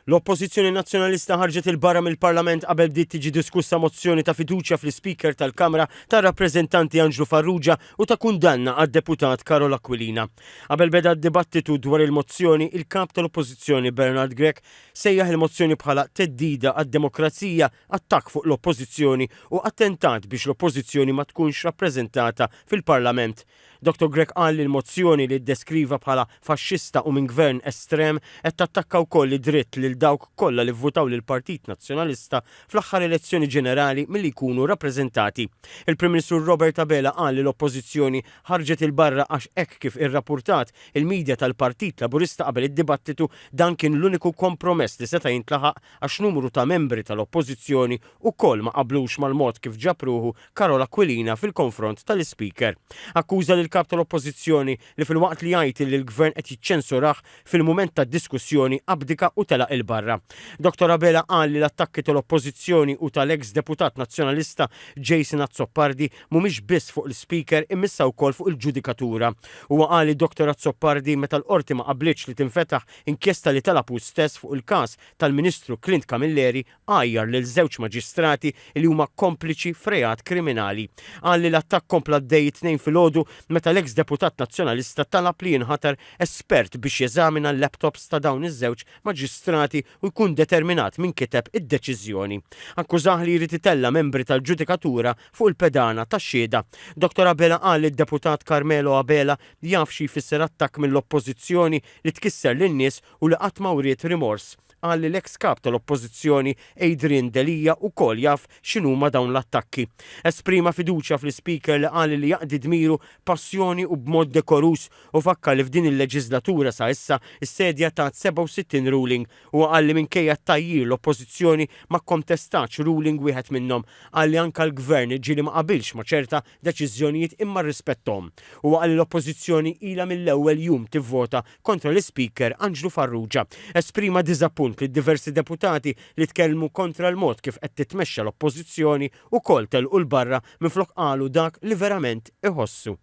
L-Oppożizzjoni Nazzjonalista ħarġet il-barra mill-Parlament qabel bdiet tiġi diskussa mozzjoni ta' fiduċja fl-Speaker tal-Kamra tar-Rappreżentanti Anġlu Farrugia u ta' kundanna għad-Deputat Carola Aquilina. Qabel beda d-dibattitu dwar il-mozzjoni, il-kap tal-Oppożizzjoni Bernard Grech sejjaħ il-mozzjoni bħala teddida għad-demokrazija, attakk fuq l-Oppożizzjoni u attentat biex l-Oppożizzjoni ma tkunx rappreżentata fil-Parlament. Dr. Grech qal li l-mozzjoni li ddeskriva bħala faxxista u minn gvern estrem qed tattakka wkoll id-dritt lil dawk kollha li vvutaw lil Partit Nazzjonalista fl-aħħar elezzjoni ġenerali milli jkunu rappreżentati. Il-Prim Ministru Robert Abela qal li l-Oppożizzjoni ħarġet il-barra għax hekk kif irrappurtat il-midja tal-Partit Laburista qabel id-dibattitu dan kien l-uniku kompromess li seta' jintlaħaq għax numru ta' membri tal-Oppożizzjoni wkoll ma qablux mal-mod kif ġabruhu Carola Aquilina fil-konfront tal-Speaker. Akkuża lil kap tal-Oppożizzjoni li fil-waqt li jgħid li l-Gvern qed jiċċensuraħ fil-mument tad-diskussjoni abdika u telaq il-barra. Dr. Abela qal li l-attakki tal-Oppożizzjoni u tal-ex deputat nazzjonalista Jason Azzopardi mhumiex biss fuq il-Speaker imissa wkoll fuq il-ġudikatura. Huwa qal li Dr. Azzopardi meta l-qorti ma qablitx li tinfetaħ inkjesta li talabu stess fuq il-każ tal-Ministru Clint Camilleri għajjar lil żewġ maġistrati li huma kompliċi f'rejat kriminali. Qal li l-attakk kompla d-dej tnejn filgħodu meta l-ex deputat nazzjonalista talab li jinħatar espert biex jeżamina l-laptops ta' dawn iż-żewġ maġistrati u jkun determinat min kiteb id-deċiżjoni. Akkużah li jrid itella membri tal-ġudikatura fuq il-pedana tax-xhieda. Dr. Abela qal li d-deputat Carmelo Abela jaf xi jfisser attakk mill-Oppożizzjoni li tkisser lin-nies u li qatt ma wriet rimors. Qal li l-ex kap tal-Oppożizzjoni Adrian Delija wkoll jaf x'inhuma dawn l-attakki. Esprima fiduċja fl-Speaker li qal li jaqdi dmiru passjoni u b'mod dekorus u fakkar li f'din il-leġislatura sa issa is-sedja ta' 67 ruling u qal li minkejja tajjir l-Oppożizzjoni ma kontestax ruling wieħed minnhom. Qal li anke l-Gvern ġieli ma qabilx ma' ċerta deċiżjonijiet imma rrispetthom. U qal li l-Oppożizzjoni ilha mill-ewwel jum tivvota kontra l-Speaker Anġlu Farrugia. Esprima diżappunt li diversi deputati li tkellmu kontra l-mod kif qed titmexxa l-Oppożizzjoni wkoll telqu l-barra minflok qalu dak li verament iħossu.